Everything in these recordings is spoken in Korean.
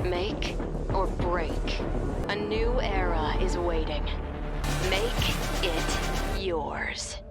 Make or break. A new era is waiting. Make it yours.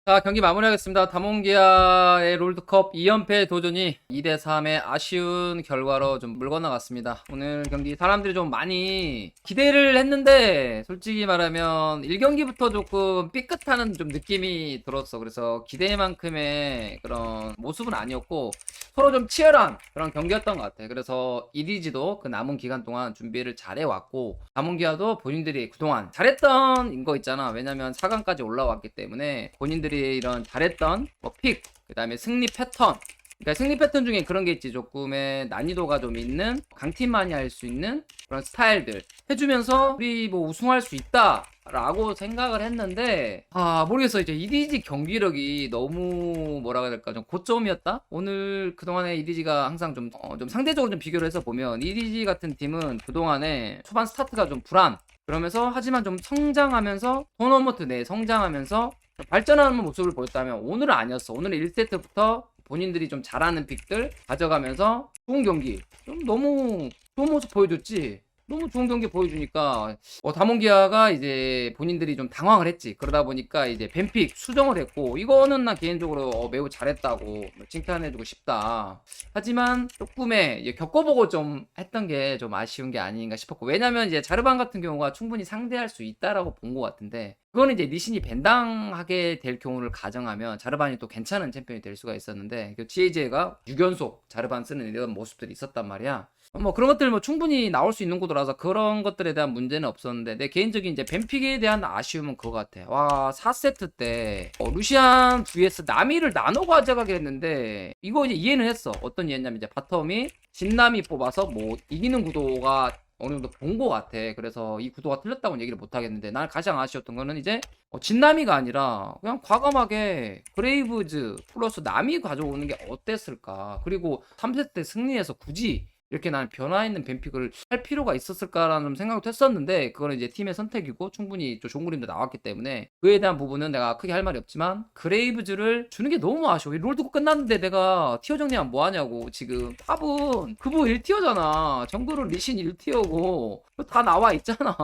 자, 경기 마무리하겠습니다. 다몬기아의 롤드컵 2연패 도전이 2대3의 아쉬운 결과로 좀 물 건너갔습니다. 오늘 경기 사람들이 좀 많이 기대를 했는데 솔직히 말하면 1경기부터 조금 삐끗하는 좀 느낌이 들었어. 그래서 기대만큼의 그런 모습은 아니었고 서로 좀 치열한 그런 경기였던 것 같아. 그래서 이디지도 그 남은 기간 동안 준비를 잘해왔고 다몬기아도 본인들이 그동안 잘했던 거 있잖아. 왜냐면 4강까지 올라왔기 때문에 본인들이 이런 잘했던 픽, 그 다음에 승리 패턴, 그러니까 승리 패턴 중에 그런 게 있지. 조금의 난이도가 좀 있는 강팀만이 할 수 있는 그런 스타일들 해주면서 우리 뭐 우승할 수 있다 라고 생각을 했는데 모르겠어. 이제 EDG 경기력이 너무 뭐라고 해야 될까, 좀 고점이었다. 오늘 그동안에 EDG가 항상 좀 상대적으로 좀 비교를 해서 보면 EDG 같은 팀은 그동안에 초반 스타트가 좀 불안, 그러면서 하지만 좀 성장하면서 토너먼트 내에 성장하면서 발전하는 모습을 보였다면 오늘은 아니었어. 오늘은 1세트부터 본인들이 좀 잘하는 픽들 가져가면서 좋은 경기, 좀 너무 좋은 모습 보여줬지. 너무 좋은 경기 보여주니까 다몬기아가 이제 본인들이 좀 당황을 했지. 그러다 보니까 이제 뱀픽 수정을 했고, 이거는 나 개인적으로 매우 잘했다고 칭찬해주고 싶다. 하지만 조금의 이제 겪어보고 좀 했던 게 좀 아쉬운 게 아닌가 싶었고, 왜냐면 이제 자르반 같은 경우가 충분히 상대할 수 있다라고 본 것 같은데, 그거는 이제 리신이 벤당하게 될 경우를 가정하면 자르반이 또 괜찮은 챔피언이 될 수가 있었는데, GAG가 6연속 자르반 쓰는 이런 모습들이 있었단 말이야. 뭐 그런 것들 뭐 충분히 나올 수 있는 거라서 그런 것들에 대한 문제는 없었는데, 내 개인적인 이제 뱀픽에 대한 아쉬움은 그거 같아. 와, 4세트 때 루시안 vs 나미를 나눠 가져가게 했는데, 이거 이제 이해는 했어. 어떤 이해했냐면 이제 바텀이 진나미 뽑아서 뭐 이기는 구도가 어느 정도 본 것 같아. 그래서 이 구도가 틀렸다고는 얘기를 못 하겠는데, 난 가장 아쉬웠던 거는 이제 진나미가 아니라 그냥 과감하게 그레이브즈 플러스 나미 가져오는 게 어땠을까. 그리고 3세트 때 승리해서 굳이 이렇게 난 변화 있는 뱀픽을 할 필요가 있었을까라는 생각도 했었는데, 그거는 이제 팀의 선택이고 충분히 좀 좋은 그림도 나왔기 때문에 그에 대한 부분은 내가 크게 할 말이 없지만, 그레이브즈를 주는 게 너무 아쉬워. 이 롤드컵 끝났는데 내가 티어 정리하면 뭐하냐고. 지금 탑은 그거 1티어잖아. 정글은 리신 1티어고 다 나와 있잖아.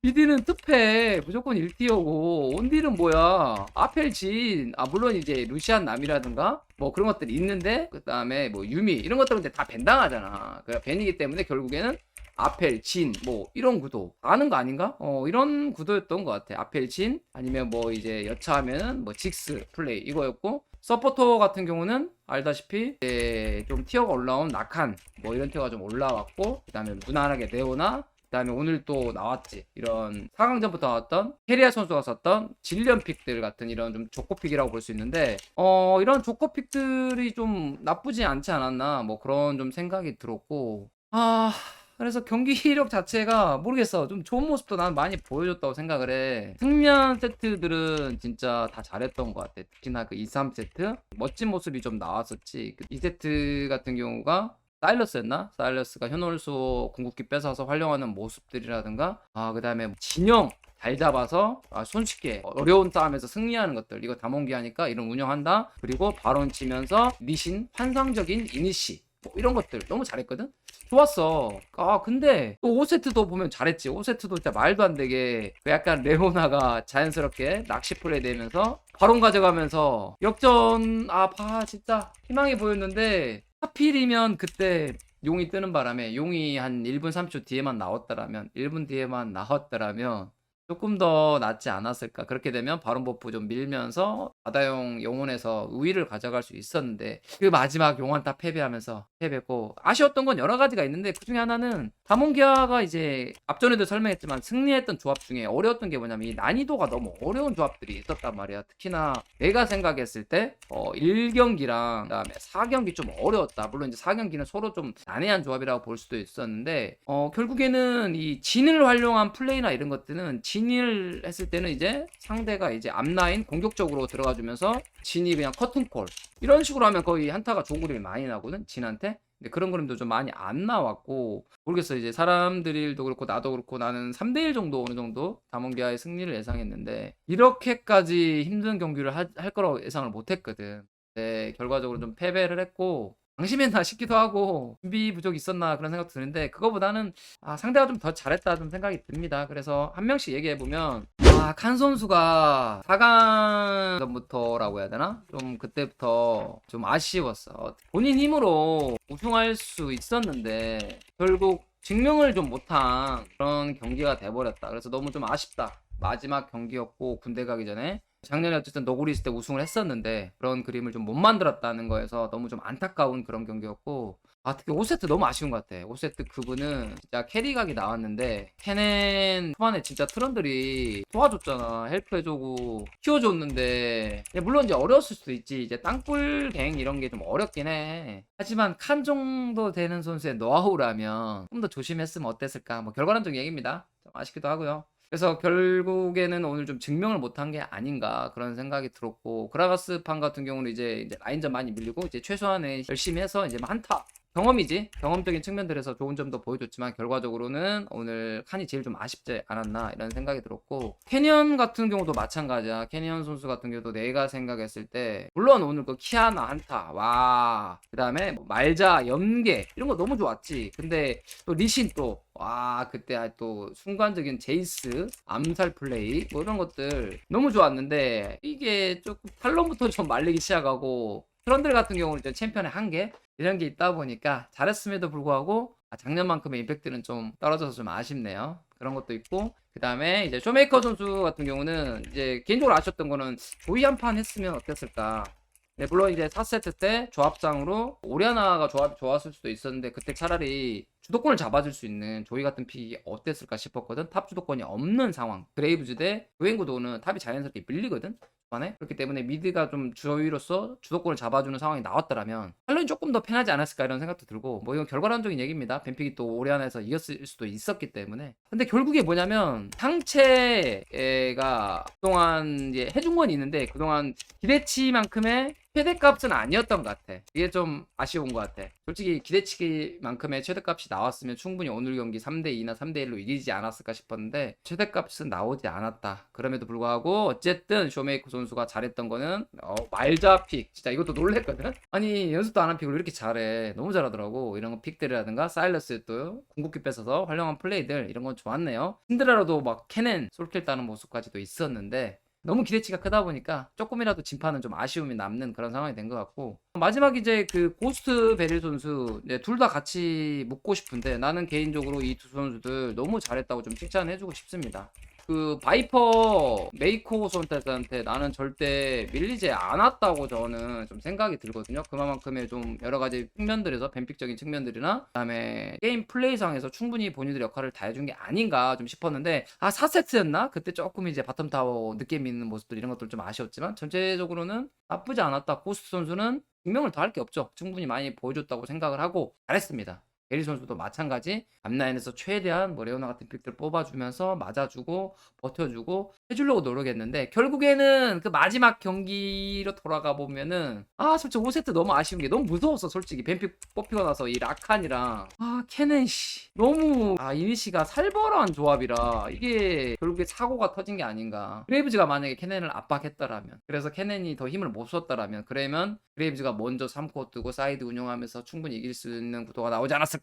미드는 특패 무조건 1티어고, 온딜은 뭐야, 아펠진, 물론 이제 루시안 남이라든가 뭐 그런 것들이 있는데, 그 다음에 뭐 유미 이런 것들은 이제 다 벤당하잖아. 그러니까 벤이기 때문에 결국에는 아펠진 뭐 이런 구도 아는 거 아닌가? 이런 구도였던 것 같아. 아펠진 아니면 뭐 이제 여차하면은 뭐 직스 플레이 이거였고, 서포터 같은 경우는 알다시피 이제 좀 티어가 올라온 낙한 뭐 이런 티어가 좀 올라왔고, 그 다음에 무난하게 네오나, 그 다음에 오늘 또 나왔지, 이런 4강전부터 나왔던 캐리아 선수가 썼던 질리언 픽들 같은 이런 좀 조커픽이라고 볼 수 있는데, 이런 조커픽들이 좀 나쁘지 않지 않았나, 뭐 그런 좀 생각이 들었고, 그래서 경기력 자체가 모르겠어. 좀 좋은 모습도 난 많이 보여줬다고 생각을 해. 승리한 세트들은 진짜 다 잘했던 것 같아. 특히나 그 2, 3세트 멋진 모습이 좀 나왔었지. 그 2세트 같은 경우가 사일러스였나? 사일러스가 현월수 궁극기 뺏어서 활용하는 모습들이라든가, 그 다음에 진영 잘 잡아서 손쉽게 어려운 싸움에서 승리하는 것들, 이거 다몬기 하니까 이런 운영한다. 그리고 바론 치면서 리신 환상적인 이니시 뭐 이런 것들 너무 잘했거든. 좋았어. 근데 또 5세트도 보면 잘했지. 5세트도 진짜 말도 안 되게 그 약간 레오나가 자연스럽게 낚시 플레이 되면서 바론 가져가면서 역전, 진짜 희망이 보였는데, 하필이면 그때 용이 뜨는 바람에, 용이 한 1분 30초 뒤에만 나왔더라면, 1분 뒤에만 나왔더라면 조금 더 낫지 않았을까. 그렇게 되면 바론 버프 좀 밀면서 바다용 영혼에서 우위를 가져갈 수 있었는데, 그 마지막 용한타 패배하면서 패배고, 아쉬웠던 건 여러 가지가 있는데, 그 중에 하나는 다몬기아가 이제 앞전에도 설명했지만 승리했던 조합 중에 어려웠던 게 뭐냐면, 이 난이도가 너무 어려운 조합들이 있었단 말이야. 특히나 내가 생각했을 때 1경기랑 그다음에 4경기 좀 어려웠다. 물론 이제 4경기는 서로 좀 난해한 조합이라고 볼 수도 있었는데, 결국에는 이 진을 활용한 플레이나 이런 것들은, 진을 했을 때는 이제 상대가 이제 앞라인 공격적으로 들어가주면서 진이 그냥 커튼콜 이런 식으로 하면 거의 한타가 좋은 그림이 많이 나거든, 진한테. 근데 그런 그림도 좀 많이 안 나왔고, 모르겠어. 이제 사람들도 그렇고 나도 그렇고 나는 3대1 정도 어느 정도 다몬기아의 승리를 예상했는데, 이렇게까지 힘든 경기를 할 거라고 예상을 못 했거든. 네, 결과적으로 좀 패배를 했고 방심했나 싶기도 하고 준비 부족이 있었나 그런 생각도 드는데 그거보다는 상대가 좀 더 잘했다 좀 생각이 듭니다. 그래서 한 명씩 얘기해보면 칸 선수가 4강전부터라고 해야 되나? 좀 그때부터 좀 아쉬웠어. 본인 힘으로 우승할 수 있었는데 결국 증명을 좀 못한 그런 경기가 돼버렸다. 그래서 너무 좀 아쉽다. 마지막 경기였고 군대 가기 전에 작년에 어쨌든 너구리스 때 우승을 했었는데 그런 그림을 좀 못 만들었다는 거에서 너무 좀 안타까운 그런 경기였고 특히 5세트 너무 아쉬운 것 같아. 5세트 그분은 진짜 캐리각이 나왔는데 케넨 초반에 진짜 트런들이 도와줬잖아. 헬프해주고 키워줬는데 물론 이제 어려웠을 수도 있지. 이제 땅굴갱 이런 게 좀 어렵긴 해. 하지만 칸 정도 되는 선수의 노하우라면 좀 더 조심했으면 어땠을까. 뭐 결과론적 얘기입니다. 좀 아쉽기도 하고요. 그래서 결국에는 오늘 좀 증명을 못한 게 아닌가 그런 생각이 들었고 그라가스 판 같은 경우는 이제 라인전 많이 밀리고 이제 최소한의 열심히 해서 이제 한타 경험이지 경험적인 측면들에서 좋은 점도 보여줬지만 결과적으로는 오늘 칸이 제일 좀 아쉽지 않았나 이런 생각이 들었고 캐니언 같은 경우도 마찬가지야. 캐니언 선수 같은 경우도 내가 생각했을 때 물론 오늘 그 키아나 한타 그 다음에 말자 연계 이런 거 너무 좋았지. 근데 또 리신 또 그때 또 순간적인 제이스 암살 플레이 뭐 이런 것들 너무 좋았는데 이게 조금 탈론부터 좀 말리기 시작하고 트런들 같은 경우는 이제 챔피언의 한계 이런 게 있다 보니까 잘했음에도 불구하고 작년만큼의 임팩트는 좀 떨어져서 좀 아쉽네요. 그런 것도 있고 그 다음에 이제 쇼메이커 선수 같은 경우는 이제 개인적으로 아쉬웠던 거는 조이 한 판 했으면 어땠을까. 네, 물론 이제 4세트 때 조합상으로 오리아나가 조합이 좋았을 수도 있었는데 그때 차라리 주도권을 잡아줄 수 있는 조이 같은 픽이 어땠을까 싶었거든. 탑 주도권이 없는 상황. 그레이브즈 대 교행구도는 탑이 자연스럽게 밀리거든. 초반에. 그렇기 때문에 미드가 좀 조이로서 주도권을 잡아주는 상황이 나왔더라면 탈론이 조금 더 편하지 않았을까 이런 생각도 들고 뭐 이건 결과론적인 얘기입니다. 뱀픽이 또 오리아나에서 이겼을 수도 있었기 때문에. 근데 결국에 뭐냐면 상체가 그동안 이제 해준 건 있는데 그동안 기대치만큼의 최대값은 아니었던 것 같아. 이게 좀 아쉬운 것 같아. 솔직히 기대치만큼의 최대값이 나왔으면 충분히 오늘 경기 3대2나 3대1로 이기지 않았을까 싶었는데 최대값은 나오지 않았다. 그럼에도 불구하고 어쨌든 쇼메이커 선수가 잘했던 거는 말자 픽 진짜 이것도 놀랬거든. 아니 연습도 안 한 픽으로 이렇게 잘해. 너무 잘하더라고. 이런 거 픽들이라든가 사일러스 또 궁극기 뺏어서 활용한 플레이들 이런 건 좋았네요. 신드라로도 막 캐넨 솔킬 따는 모습까지도 있었는데 너무 기대치가 크다 보니까 조금이라도 진파는 좀 아쉬움이 남는 그런 상황이 된 것 같고 마지막 이제 그 고스트 베릴 선수 둘 다 같이 묻고 싶은데 나는 개인적으로 이 두 선수들 너무 잘했다고 좀 칭찬해주고 싶습니다. 그 바이퍼 메이코 선택한테 나는 절대 밀리지 않았다고 저는 좀 생각이 들거든요. 그만큼의 좀 여러 가지 측면들에서 뱀픽적인 측면들이나 그다음에 게임 플레이상에서 충분히 본인들 역할을 다 해준 게 아닌가 좀 싶었는데 4세트였나? 그때 조금 이제 바텀 타워 늦게 미는 모습들 이런 것들 좀 아쉬웠지만 전체적으로는 나쁘지 않았다. 고스트 선수는 증명을 더 할 게 없죠. 충분히 많이 보여줬다고 생각을 하고 잘했습니다. 베리 선수도 마찬가지 앞라인에서 최대한 레오나 같은 픽들 뽑아주면서 맞아주고 버텨주고 해주려고 노력했는데 결국에는 그 마지막 경기로 돌아가 보면은 솔직히 5세트 너무 아쉬운 게 너무 무서웠어. 솔직히 뱀픽 뽑히고 나서 이 라칸이랑 케넨 너무 이니시가 살벌한 조합이라 이게 결국에 사고가 터진 게 아닌가. 그레이브즈가 만약에 케넨을 압박했더라면 그래서 케넨이 더 힘을 못 썼더라면 그러면 그레이브즈가 먼저 3코어 뜨고 사이드 운영하면서 충분히 이길 수 있는 구도가 나오지 않았을까.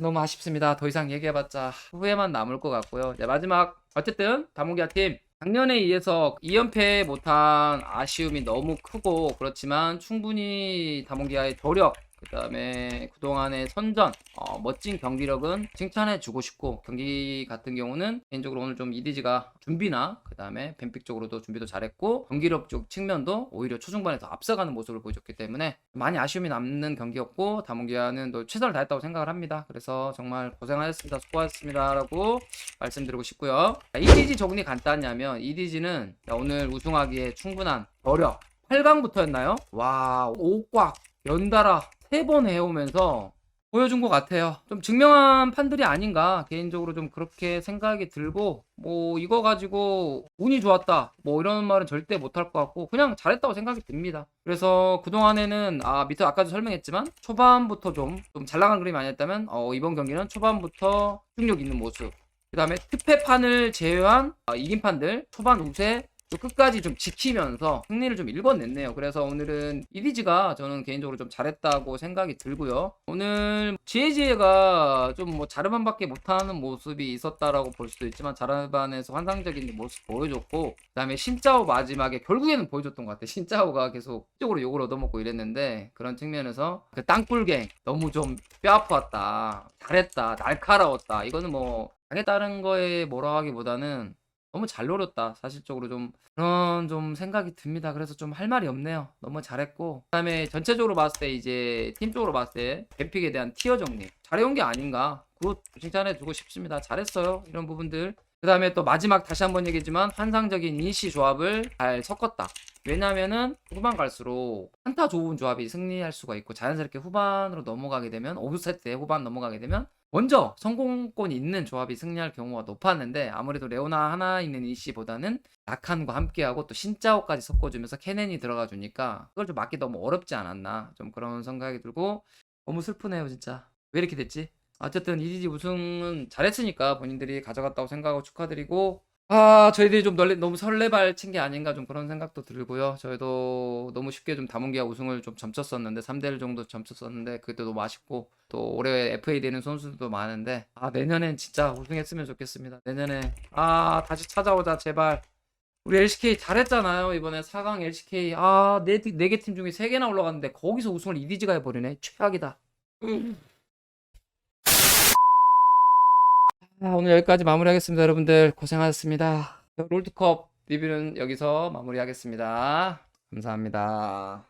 너무 아쉽습니다. 더 이상 얘기해봤자 후회만 남을 것 같고요. 마지막 어쨌든 다몽기아 팀 작년에 이어서 2연패 못한 아쉬움이 너무 크고 그렇지만 충분히 다몽기아의 조력 그 다음에 그동안의 선전 멋진 경기력은 칭찬해주고 싶고 경기 같은 경우는 개인적으로 오늘 좀 이디지가 준비나 그 다음에 뱀픽 쪽으로도 준비도 잘했고 경기력 쪽 측면도 오히려 초중반에 더 앞서가는 모습을 보여줬기 때문에 많이 아쉬움이 남는 경기였고 다몽기아는 또 최선을 다했다고 생각을 합니다. 그래서 정말 고생하셨습니다. 수고하셨습니다 라고 말씀드리고 싶고요. 이디지 정리 간단하냐면 이디지는 오늘 우승하기에 충분한 저력 8강부터였나요? 와 5꽉 연달아 3번 해오면서 보여준 것 같아요. 좀 증명한 판들이 아닌가 개인적으로 좀 그렇게 생각이 들고 이거 가지고 운이 좋았다 이런 말은 절대 못할 것 같고 그냥 잘했다고 생각이 듭니다. 그래서 그동안에는 밑에 아까도 설명했지만 초반부터 좀 잘 나간 그림이 아니었다면 이번 경기는 초반부터 집중력 있는 모습 그 다음에 특패판을 제외한 이긴 판들 초반 우세 또 끝까지 좀 지키면서 승리를 좀 읽어냈네요. 그래서 오늘은 EDG가 저는 개인적으로 좀 잘했다고 생각이 들고요. 오늘 GAG가 좀 뭐 자르반밖에 못하는 모습이 있었다라고 볼 수도 있지만 자르반에서 환상적인 모습 보여줬고, 그다음에 신짜오 마지막에 결국에는 보여줬던 것 같아. 신짜오가 계속 쪽으로 욕을 얻어먹고 이랬는데 그런 측면에서 그 땅굴갱 너무 좀 뼈 아팠다, 잘했다, 날카로웠다. 이거는 뭐 당했다는 거에 뭐라 하기보다는 너무 잘 노렸다. 사실적으로 좀 그런 좀 생각이 듭니다. 그래서 좀 할 말이 없네요. 너무 잘했고, 그다음에 전체적으로 봤을 때 이제 팀적으로 봤을 때 뱀픽에 대한 티어 정리 잘해온 게 아닌가, 그거 칭찬해주고 싶습니다. 잘했어요. 이런 부분들. 그다음에 또 마지막 다시 한번 얘기지만 환상적인 이니시 조합을 잘 섞었다. 왜냐면은 후반 갈수록 한타 좋은 조합이 승리할 수가 있고, 자연스럽게 후반으로 넘어가게 되면 5세트에 후반 넘어가게 되면 먼저 성공권이 있는 조합이 승리할 경우가 높았는데, 아무래도 레오나 하나 있는 이시보다는 라칸과 함께하고 또 신짜오까지 섞어주면서 케넨이 들어가 주니까 그걸 좀 막기 너무 어렵지 않았나, 좀 그런 생각이 들고 너무 슬프네요 진짜. 왜 이렇게 됐지? 어쨌든 EDG 우승은 잘했으니까 본인들이 가져갔다고 생각하고 축하드리고, 저희들이 좀 너무 설레발 친 게 아닌가, 좀 그런 생각도 들고요. 저희도 너무 쉽게 좀 다문기아 우승을 좀 점쳤었는데 3대1 정도 점쳤었는데 그게 또 너무 아쉽고, 또 올해 FA 되는 선수들도 많은데 내년엔 진짜 우승했으면 좋겠습니다. 내년에 다시 찾아오자 제발. 우리 LCK 잘했잖아요. 이번에 4강 LCK 네 개 팀 중에 3개나 올라갔는데 거기서 우승을 EDG가 해버리네. 최악이다. 오늘 여기까지 마무리하겠습니다. 여러분들 고생하셨습니다. 롤드컵 리뷰는 여기서 마무리하겠습니다. 감사합니다.